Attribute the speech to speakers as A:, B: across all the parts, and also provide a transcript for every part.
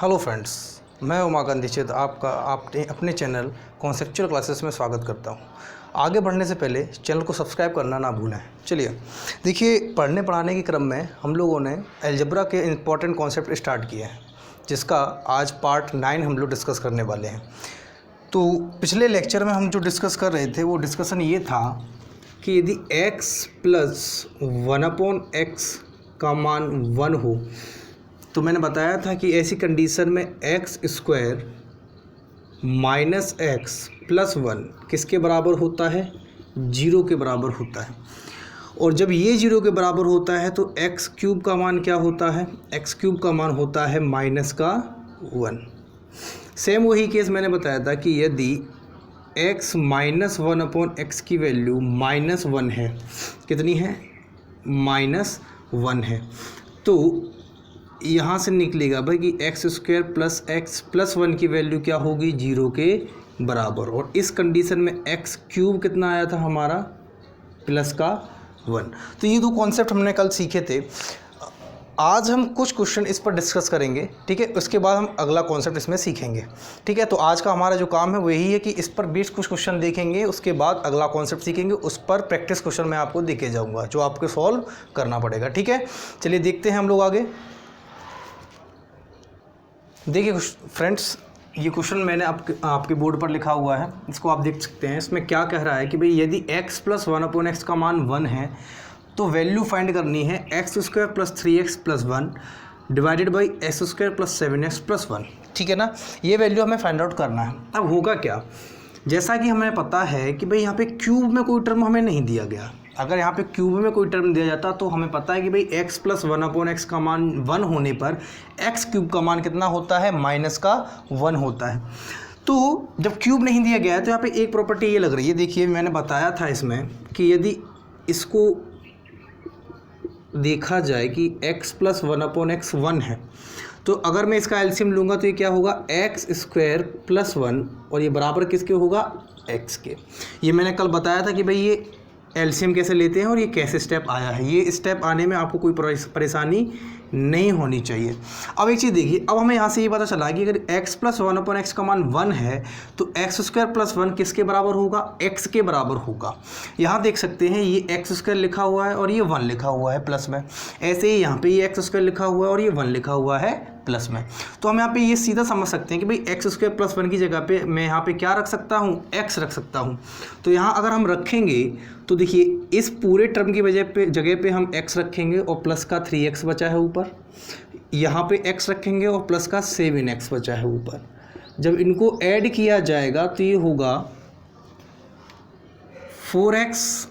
A: Hello friends, मैं उमाकांत दीक्षित आपका आपने अपने चैनल कॉन्सेप्चुअल क्लासेस में स्वागत करता हूं। आगे बढ़ने से पहले चैनल को सब्सक्राइब करना ना भूलें। चलिए देखिए, पढ़ने पढ़ाने के क्रम में हम लोगों ने अलजेब्रा के इम्पॉर्टेंट कॉन्सेप्ट स्टार्ट किए हैं, जिसका आज पार्ट 9 हम लोग डिस्कस करने वाले हैं। तो पिछले लेक्चर में हम जो डिस्कस कर रहे थे वो डिस्कशन ये था कि यदि x प्लस 1/x का मान 1 हो तो मैंने बताया था कि ऐसी कंडीशन में x² माइनस x प्लस 1 किसके बराबर होता है? 0 के बराबर होता है। और जब ये 0 के बराबर होता है तो x³ का मान क्या होता है? x³ का मान होता है -1। सेम वही केस मैंने बताया था कि यदि x -1/x की वैल्यू -1 है, कितनी है? -1 है, तो यहाँ से निकलेगा भाई कि x² प्लस x प्लस 1 की वैल्यू क्या होगी? 0 के बराबर। और इस कंडीशन में x³ कितना आया था हमारा? +1। तो ये दो कॉन्सेप्ट हमने कल सीखे थे। आज हम कुछ क्वेश्चन इस पर डिस्कस करेंगे, ठीक है। उसके बाद हम अगला कॉन्सेप्ट इसमें सीखेंगे, ठीक है। तो आज का हमारा जो काम है वो यही है कि इस पर बेस्ड कुछ क्वेश्चन देखेंगे, उसके बाद अगला कॉन्सेप्ट सीखेंगे। उस पर प्रैक्टिस क्वेश्चन मैं आपको देके जाऊँगा जो आपको सॉल्व करना पड़ेगा, ठीक है। चलिए देखते हैं हम लोग आगे। देखिए फ्रेंड्स, ये क्वेश्चन मैंने आपके बोर्ड पर लिखा हुआ है, इसको आप देख सकते हैं। इसमें क्या कह रहा है कि भाई यदि x प्लस 1/x का मान 1 है तो वैल्यू फाइंड करनी है x² plus 3x plus 1 divided by x² plus 7x plus 1, ठीक है ना। ये वैल्यू हमें फाइंड आउट करना है। अब होगा क्या, जैसा कि हमें पता है कि भाई यहाँ पे क्यूब में कोई टर्म हमें नहीं दिया गया। अगर यहाँ पे क्यूब में कोई टर्म दिया जाता तो हमें पता है कि भाई x प्लस 1/x का मान 1 होने पर x³ का मान कितना होता है? -1 होता है। तो जब क्यूब नहीं दिया गया है तो यहाँ पे एक प्रॉपर्टी ये लग रही है। देखिए मैंने बताया था इसमें कि यदि इसको देखा जाए कि x प्लस 1/x 1 है, तो अगर मैं इसका एलसीएम लूँगा तो ये क्या होगा? x² प्लस 1, और ये बराबर किसके होगा? x के। ये मैंने कल बताया था कि भाई ये एलसीएम कैसे लेते हैं और ये कैसे स्टेप आया है। ये स्टेप आने में आपको कोई परेशानी नहीं होनी चाहिए। अब एक चीज़ देखिए, अब हमें यहाँ से ये पता चला कि अगर x प्लस 1/x का मान 1 है तो x² प्लस 1 किसके बराबर होगा? x के बराबर होगा। यहाँ देख सकते हैं ये x² लिखा हुआ है और ये 1 लिखा हुआ है प्लस में। ऐसे ही यहाँ पे ये x² लिखा हुआ है और ये 1 लिखा हुआ है प्लस में। तो हम यहाँ पे ये सीधा समझ सकते हैं कि भाई x² प्लस 1 की जगह पे मैं यहाँ पे क्या रख सकता हूँ? x रख सकता हूँ। तो यहाँ अगर हम रखेंगे तो देखिए इस पूरे टर्म की जगह पे हम x रखेंगे और प्लस का 3x बचा है ऊपर, यहाँ पे x रखेंगे और प्लस का 7x बचा है ऊपर। जब इनको ऐड किया जाएगा तो ये होगा 4x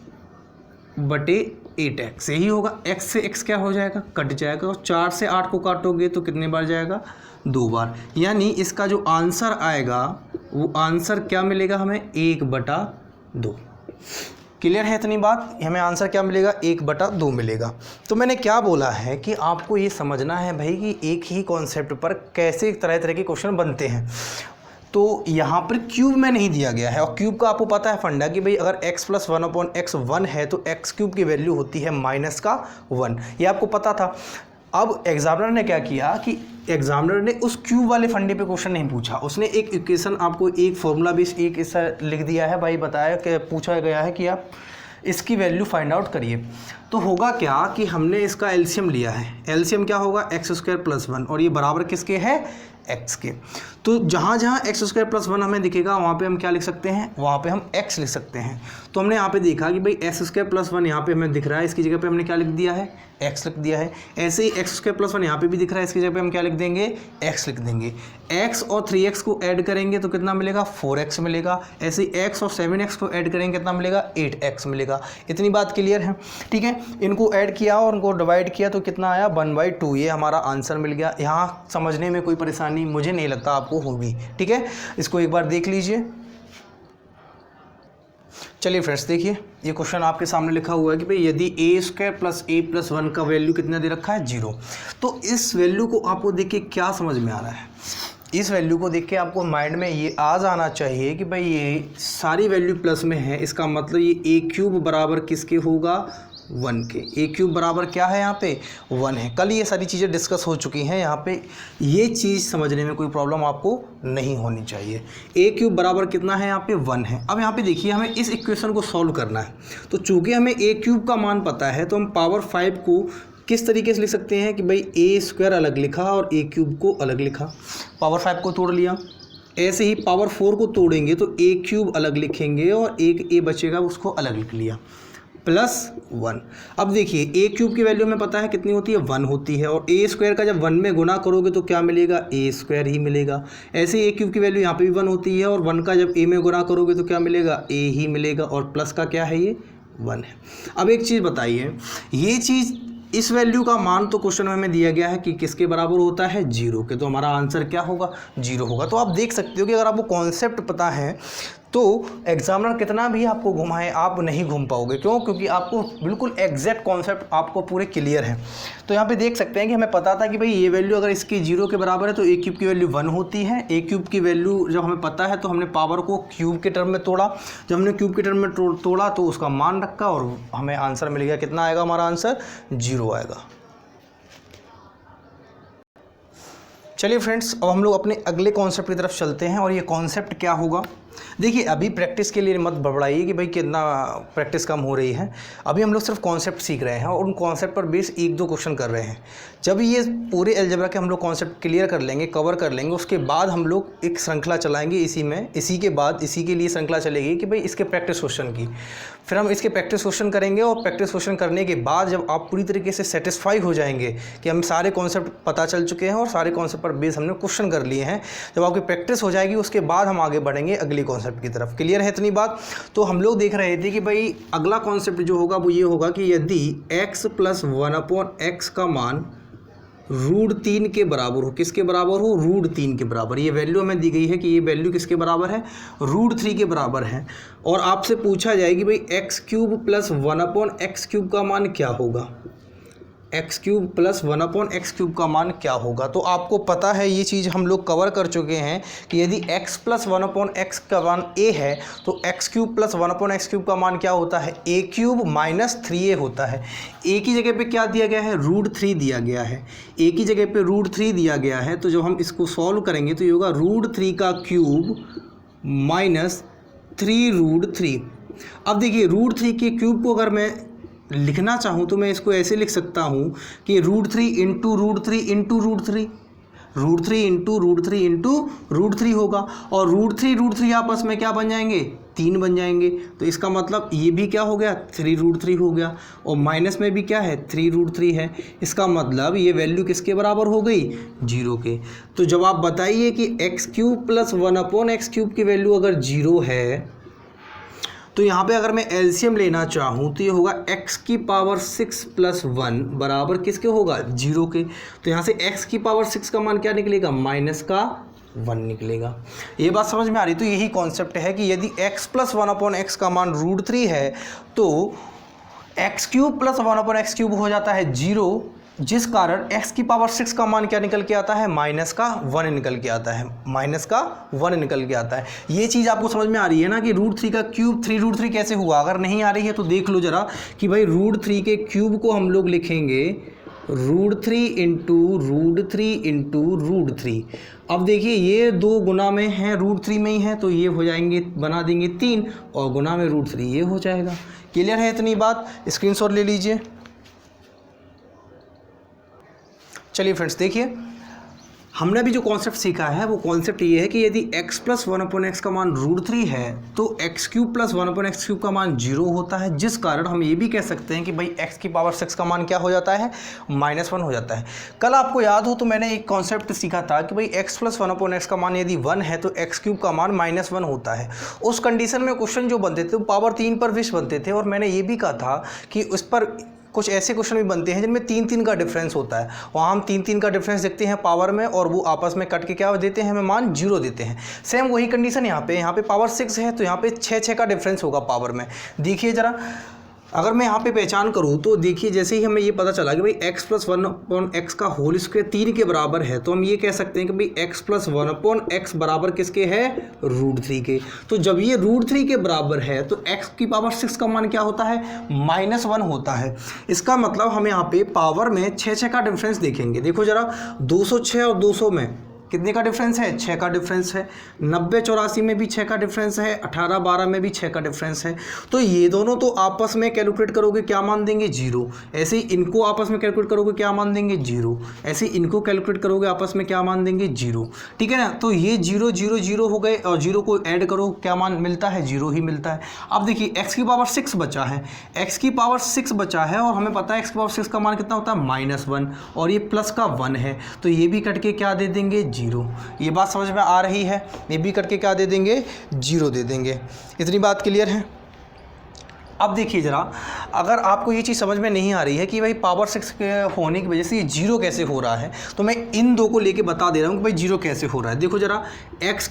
A: बटे 8x, यही होगा। x से x क्या हो जाएगा? कट जाएगा। और 4 से 8 को काटोगे तो कितने बार जाएगा? 2 बार। यानी इसका जो आंसर आएगा वो आंसर क्या मिलेगा हमें? 1/2। क्लियर है इतनी बात? हमें आंसर क्या मिलेगा? 1/2 मिलेगा। तो मैंने क्या बोला है कि आपको ये समझना है भाई कि एक ही कॉन्सेप्ट पर कैसे तरह तरह के क्वेश्चन बनते हैं। तो यहाँ पर क्यूब में नहीं दिया गया है, और क्यूब का आपको पता है फंडा कि भाई अगर x प्लस 1/x 1 है तो x³ की वैल्यू होती है -1। ये आपको पता था। अब एग्जामिनर ने क्या किया कि एग्जामिनर ने उस क्यूब वाले फंडे पे क्वेश्चन नहीं पूछा। उसने एक इक्वेशन आपको एक फॉर्मूला बेस एक ऐसा लिख दिया है भाई, बताया कि पूछा गया है कि आप इसकी वैल्यू फाइंड आउट करिए। तो होगा क्या कि हमने इसका एलसीएम लिया है। एलसीएम क्या होगा? x² प्लस 1, और ये बराबर किसके है? x के। तो जहाँ जहाँ x² प्लस 1 हमें दिखेगा वहाँ पे हम क्या लिख सकते हैं? वहाँ पे हम x लिख सकते हैं। तो हमने यहाँ पे देखा कि भाई x² प्लस 1 यहाँ पे हमें दिख रहा है, इसकी जगह पे हमने क्या लिख दिया है? x लिख दिया है। ऐसे ही x² प्लस 1 यहाँ पे भी दिख रहा है, इसकी जगह पे हम क्या लिख देंगे? x लिख देंगे। x और 3x को ऐड करेंगे तो कितना मिलेगा? 4x मिलेगा। ऐसे ही x और 7x को ऐड करेंगे कितना मिलेगा? 8x मिलेगा। इतनी बात क्लियर है, ठीक है। इनको ऐड किया और उनको डिवाइड किया तो कितना आया? 1/2। ये हमारा आंसर मिल गया। यहाँ समझने में कोई परेशानी मुझे नहीं लगता आपको होगी, ठीक है। इसको एक बार देख लीजिए। चलिए फ्रेंड्स देखिए, ये क्वेश्चन आपके सामने लिखा हुआ है कि भाई यदि a² प्लस a प्लस 1 का वैल्यू कितना दे रखा है? 0। तो इस वैल्यू को आपको देख के क्या समझ में आ रहा है? इस वैल्यू को देख के आपको माइंड में ये आ जाना चाहिए कि भाई ये सारी वैल्यू प्लस में है, इसका मतलब ये a³ बराबर किसके होगा? 1 के। ए क्यूब बराबर क्या है यहाँ पे 1 है। कल ये सारी चीज़ें डिस्कस हो चुकी हैं, यहाँ पे ये चीज़ समझने में कोई प्रॉब्लम आपको नहीं होनी चाहिए। ए क्यूब बराबर कितना है यहाँ पे 1 है। अब यहाँ पे देखिए हमें इस इक्वेशन को सॉल्व करना है, तो चूँकि हमें ए क्यूब का मान पता है तो हम पावर 5 को किस तरीके से लिख सकते हैं कि भाई ए स्क्वायर अलग लिखा और ए क्यूब को अलग लिखा, पावर 5 को तोड़ लिया। ऐसे ही पावर 4 को तोड़ेंगे तो ए क्यूब अलग लिखेंगे और एक ए बचेगा उसको अलग लिख लिया, +1। अब देखिए ए क्यूब की वैल्यू हमें पता है कितनी होती है 1 होती है, और ए स्क्वायर का जब 1 में गुना करोगे तो क्या मिलेगा ए स्क्वायर ही मिलेगा। ऐसे ए क्यूब की वैल्यू यहाँ पे भी 1 होती है और 1 का जब ए में गुना करोगे तो क्या मिलेगा ए ही मिलेगा, और प्लस का क्या है ये 1 है। अब एक चीज़ बताइए, ये चीज़ इस वैल्यू का मान तो क्वेश्चन में हमें दिया गया है कि किसके बराबर होता है 0 के, तो हमारा आंसर क्या होगा 0 होगा। तो आप देख सकते हो कि अगर आपको कॉन्सेप्ट पता है तो एग्जामिनर कितना भी आपको घुमाए आप नहीं घूम पाओगे। क्यों? क्योंकि आपको बिल्कुल एग्जैक्ट कॉन्सेप्ट आपको पूरे क्लियर है। तो यहाँ पे देख सकते हैं कि हमें पता था कि भाई ये वैल्यू अगर इसकी 0 के बराबर है तो ए क्यूब की वैल्यू 1 होती है। ए क्यूब की वैल्यू जब हमें पता है तो हमने पावर को क्यूब के टर्म में तोड़ा, जब हमने क्यूब के टर्म में तोड़ा तो उसका मान रखा और हमें आंसर मिल गया। कितना आएगा हमारा आंसर 0 आएगा। चलिए फ्रेंड्स, अब हम लोग अपने अगले कॉन्सेप्ट की तरफ चलते हैं, और ये कॉन्सेप्ट क्या होगा। देखिए अभी प्रैक्टिस के लिए मत बड़बड़ाइए कि भाई कितना प्रैक्टिस कम हो रही है। अभी हम लोग सिर्फ कॉन्सेप्ट सीख रहे हैं और उन कॉन्सेप्ट पर बेस 1-2 क्वेश्चन कर रहे हैं। जब ये पूरे अलजेब्रा के हम लोग कॉन्सेप्ट क्लियर कर लेंगे, कवर कर लेंगे, उसके बाद हम लोग एक श्रृंखला चलाएंगे इसी के बाद इसी के लिए श्रृंखला चलेगी कि भाई इसके प्रैक्टिस क्वेश्चन की। फिर हम इसके प्रैक्टिस क्वेश्चन करेंगे और प्रैक्टिस क्वेश्चन करने के बाद जब आप पूरी तरीके से सेटिस्फाई हो जाएंगे कि हम सारे कॉन्सेप्ट पता चल चुके हैं और सारे कॉन्सेप्ट पर बेस हमने क्वेश्चन कर लिए हैं, जब आपकी प्रैक्टिस हो जाएगी उसके बाद हम आगे बढ़ेंगे अगली कॉन्सेप्ट की तरफ। क्लियर है इतनी बात? तो हम लोग देख रहे थे कि भाई अगला कॉन्सेप्ट जो होगा वो ये होगा कि यदि x + 1/x का मान √3 के बराबर हो। किसके बराबर हो? √3 के बराबर। ये वैल्यू हमें दी गई है कि ये वैल्यू किसके बराबर है √3 के बराबर है, और आपसे पूछा जाए कि भाई x³ + 1/x³ का मान क्या होगा। x³ + 1/x³ का मान क्या होगा। तो आपको पता है ये चीज़ हम लोग कवर कर चुके हैं कि यदि x + 1/x का मान a है तो x³ + 1/x³ का मान क्या होता है a³ - 3a होता है। a की जगह पे क्या दिया गया है √3 दिया गया है। a की जगह पे √3 दिया गया है, तो जब हम इसको सॉल्व करेंगे तो ये होगा √3 का क्यूब - 3√3। अब देखिए √3 के क्यूब को अगर मैं लिखना चाहूँ तो मैं इसको ऐसे लिख सकता हूँ कि √3 × √3 × √3, √3 × √3 होगा, और √3 आपस में क्या बन जाएंगे 3 बन जाएंगे। तो इसका मतलब ये भी क्या हो गया 3√3 हो गया, और माइनस में भी क्या है 3√3 है। इसका मतलब ये वैल्यू किसके बराबर हो गई 0 के। तो जब आप बताइए कि x³ + 1/x³ की वैल्यू अगर 0 है तो यहाँ पे अगर मैं एलसीएम लेना चाहूँ तो ये होगा x⁻6 + 1 बराबर किसके होगा 0 के। तो यहाँ से x⁻6 का मान क्या निकलेगा -1 निकलेगा। ये बात समझ में आ रही? तो यही कॉन्सेप्ट है कि यदि x + 1/x का मान √3 है तो x³ + 1/x³ हो जाता है 0, जिस कारण x⁻6 का मान क्या निकल के आता है -1 निकल के आता है, -1 निकल के आता है। ये चीज़ आपको समझ में आ रही है ना कि √3 का क्यूब 3√3 कैसे हुआ। अगर नहीं आ रही है तो देख लो जरा कि भाई √3 के क्यूब को हम लोग लिखेंगे √3 × √3 × √3। अब देखिए ये 2 गुना में है √3 में ही है तो ये हो जाएंगे, बना देंगे 3, और गुना में √3 ये हो जाएगा। क्लियर है इतनी बात? स्क्रीनशॉट ले लीजिए। चलिए फ्रेंड्स देखिए, हमने अभी जो कॉन्सेप्ट सीखा है वो कॉन्सेप्ट ये है कि यदि x + 1/x का मान √3 है तो x³ + 1/x³ का मान 0 होता है, जिस कारण हम ये भी कह सकते हैं कि भाई x⁻6 का मान क्या हो जाता है -1 हो जाता है। कल आपको याद हो तो मैंने एक कॉन्सेप्ट सीखा था कि भाई x + 1/x का मान यदि 1 है तो x³ का मान -1 होता है। उस कंडीशन में क्वेश्चन जो बनते थे वो पावर 3 पर विश बनते थे, और मैंने ये भी कहा था कि उस पर कुछ ऐसे क्वेश्चन भी बनते हैं जिनमें 3-3 का डिफरेंस होता है। वहाँ हम 3-3 का डिफरेंस देखते हैं पावर में, और वो आपस में कट के क्या देते हैं हमें मान 0 देते हैं। सेम वही कंडीशन यहाँ पे पावर 6 है तो यहाँ पे 6 का डिफरेंस होगा पावर में। देखिए ज़रा अगर मैं यहाँ पे पहचान करूँ तो देखिए, जैसे ही हमें ये पता चला कि भाई x प्लस 1/x का होल स्क्वायर 3 के बराबर है, तो हम ये कह सकते हैं कि भाई x प्लस 1/x बराबर किसके है, √3 के। तो जब ये √3 के बराबर है तो x की पावर 6 का मान क्या होता है, -1 होता है। इसका मतलब हम यहाँ पे पावर में 6 का डिफरेंस देखेंगे। देखो जरा, 206 और 200 में कितने का डिफरेंस है, 6 का डिफरेंस है। 90-84 में भी 6 का डिफरेंस है। 18-12 में भी 6 का डिफरेंस है। तो ये दोनों तो आपस में कैलकुलेट करोगे क्या मान देंगे, 0। ऐसे ही इनको आपस में कैलकुलेट करोगे क्या मान देंगे, 0। ऐसे ही इनको कैलकुलेट करोगे आपस में क्या मान देंगे, 0। ठीक है ना। तो ये 0 0 0 हो गए और 0 को ऐड करो, क्या मान मिलता है, 0 ही मिलता है। अब देखिए x की पावर 6 बचा है, x की पावर 6 बचा है और हमें पता है x की पावर 6 का मान कितना होता है, -1, और ये प्लस का 1 है। तो ये भी कट के क्या दे देंगे, 0। ये बात समझ में आ रही है। ये भी करके क्या दे देंगे, 0 दे देंगे। इतनी बात क्लियर है। अब देखिए ज़रा, अगर आपको ये चीज़ समझ में नहीं आ रही है कि भाई पावर 6 के होने की वजह से ये 0 कैसे हो रहा है, तो मैं इन दो को लेके बता दे रहा हूँ कि भाई 0 कैसे हो रहा है। देखो ज़रा, x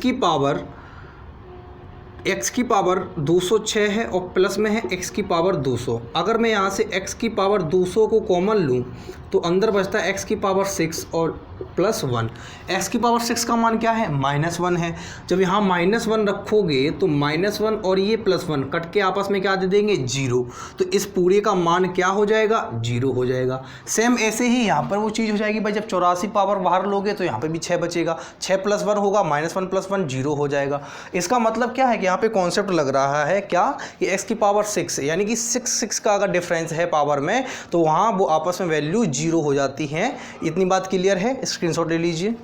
A: की पावर 206 है और प्लस में है x की पावर 200। अगर मैं यहाँ से x की पावर 200 को कॉमन लूँ तो अंदर बचता है x की पावर 6 और प्लस 1। x की पावर 6 का मान क्या है, -1 है। जब यहाँ -1 रखोगे तो -1 और ये +1 कट के आपस में क्या दे देंगे, 0। तो इस पूरे का मान क्या हो जाएगा, 0 हो जाएगा। सेम ऐसे ही यहाँ पर वो चीज़ हो जाएगी भाई, जब 84 पावर बाहर लोगे तो यहाँ पे भी 6 बचेगा। 6 + 1 होगा, -1 + 1 0 हो जाएगा। इसका मतलब क्या है कि यहाँ पे कॉन्सेप्ट लग रहा है क्या, कि x की पावर 6 यानी कि 6 का अगर डिफरेंस है पावर में, तो वहाँ वो आपस में वैल्यू 0 हो जाती है। इतनी बात क्लियर है, स्क्रीनशॉट ले लीजिए।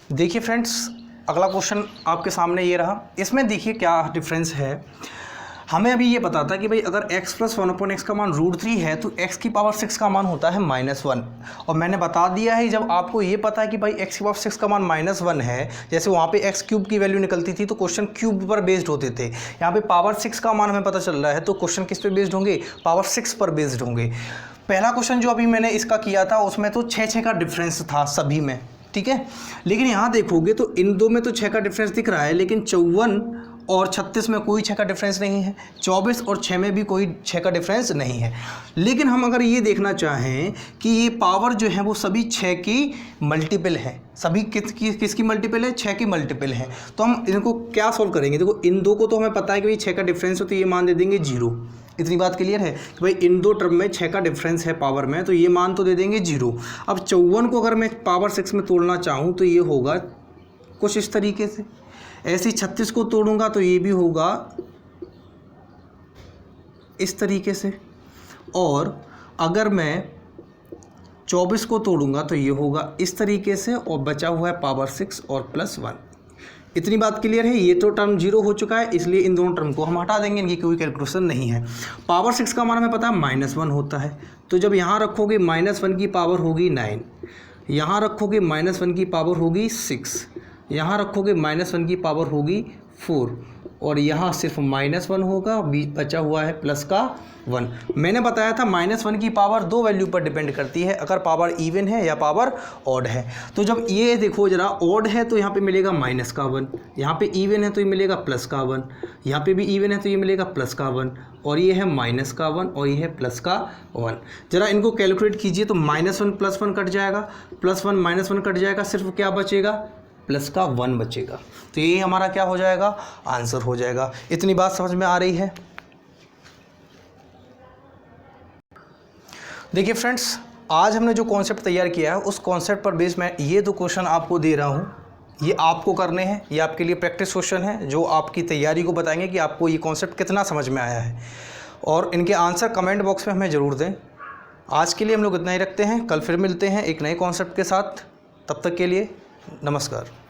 A: देखिए फ्रेंड्स, अगला क्वेश्चन आपके सामने ये रहा। इसमें देखिए क्या डिफरेंस है। हमें अभी ये पता था कि भाई अगर x प्लस 1/x का मान √3 है तो x की पावर 6 का मान होता है -1। और मैंने बता दिया है, जब आपको ये पता है कि भाई x की पावर 6 का मान -1 है, जैसे वहाँ पे x³ की वैल्यू निकलती थी तो क्वेश्चन क्यूब पर बेस्ड होते थे। यहाँ पे पावर 6 का मान हमें पता चल रहा है तो क्वेश्चन किस पे बेस्ड होंगे, पावर 6 पर बेस्ड होंगे। पहला क्वेश्चन जो अभी मैंने इसका किया था उसमें तो 6 का डिफरेंस था सभी में, ठीक है। लेकिन यहाँ देखोगे तो इन दो में तो 6 का डिफरेंस दिख रहा है, लेकिन 54 और 36 में कोई 6 का डिफरेंस नहीं है। 24 और 6 में भी कोई 6 का डिफरेंस नहीं है। लेकिन हम अगर ये देखना चाहें कि ये पावर जो है वो सभी 6 की मल्टीपल है, सभी किसकी मल्टीपल है, 6 की मल्टीपल है। तो हम इनको क्या सॉल्व करेंगे, देखो इन दो को तो हमें पता है कि भाई 6 का डिफरेंस हो तो ये मान दे देंगे 0। इतनी बात क्लियर है कि भाई इन दो टर्म में 6 का डिफरेंस है पावर में, तो ये मान तो दे देंगे 0। अब 54 को अगर मैं पावर 6 में तोड़ना चाहूँ तो ये होगा कुछ इस तरीके से। ऐसे 36 को तोड़ूंगा तो ये भी होगा इस तरीके से। और अगर मैं 24 को तोड़ूंगा तो ये होगा इस तरीके से, और बचा हुआ है पावर 6 और +1। इतनी बात क्लियर है। ये तो टर्म 0 हो चुका है, इसलिए इन दोनों टर्म को हम हटा देंगे, इनकी कोई कैलकुलेशन नहीं है। पावर 6 का मान हमें पता है -1 होता है, तो जब यहाँ रखोगे -1 की पावर होगी 9, यहाँ रखोगे -1 की पावर होगी 6, यहाँ रखोगे -1 की पावर होगी 4, और यहाँ सिर्फ -1 होगा, बीच बचा हुआ है प्लस का 1। मैंने बताया था -1 की पावर 2 वैल्यू पर डिपेंड करती है, अगर पावर इवन है या पावर ऑड है। तो जब ये देखो जरा, ऑड है तो यहाँ पे मिलेगा -1, यहाँ पे इवन है तो ये मिलेगा +1, यहाँ पे भी इवन है तो ये मिलेगा +1, और ये है -1 और ये है +1। जरा इनको कैलकुलेट कीजिए तो -1 +1 कट जाएगा, +1 -1 कट जाएगा, सिर्फ क्या बचेगा, +1 बचेगा। तो ये हमारा क्या हो जाएगा, आंसर हो जाएगा। इतनी बात समझ में आ रही है। देखिए फ्रेंड्स, आज हमने जो कॉन्सेप्ट तैयार किया है उस कॉन्सेप्ट पर बेस मैं ये 2 क्वेश्चन आपको दे रहा हूँ। ये आपको करने हैं, ये आपके लिए प्रैक्टिस क्वेश्चन है जो आपकी तैयारी को बताएंगे कि आपको ये कॉन्सेप्ट कितना समझ में आया है, और इनके आंसर कमेंट बॉक्स में हमें ज़रूर दें। आज के लिए हम लोग इतना ही रखते हैं, कल फिर मिलते हैं एक नए कॉन्सेप्ट के साथ। तब तक के लिए नमस्कार।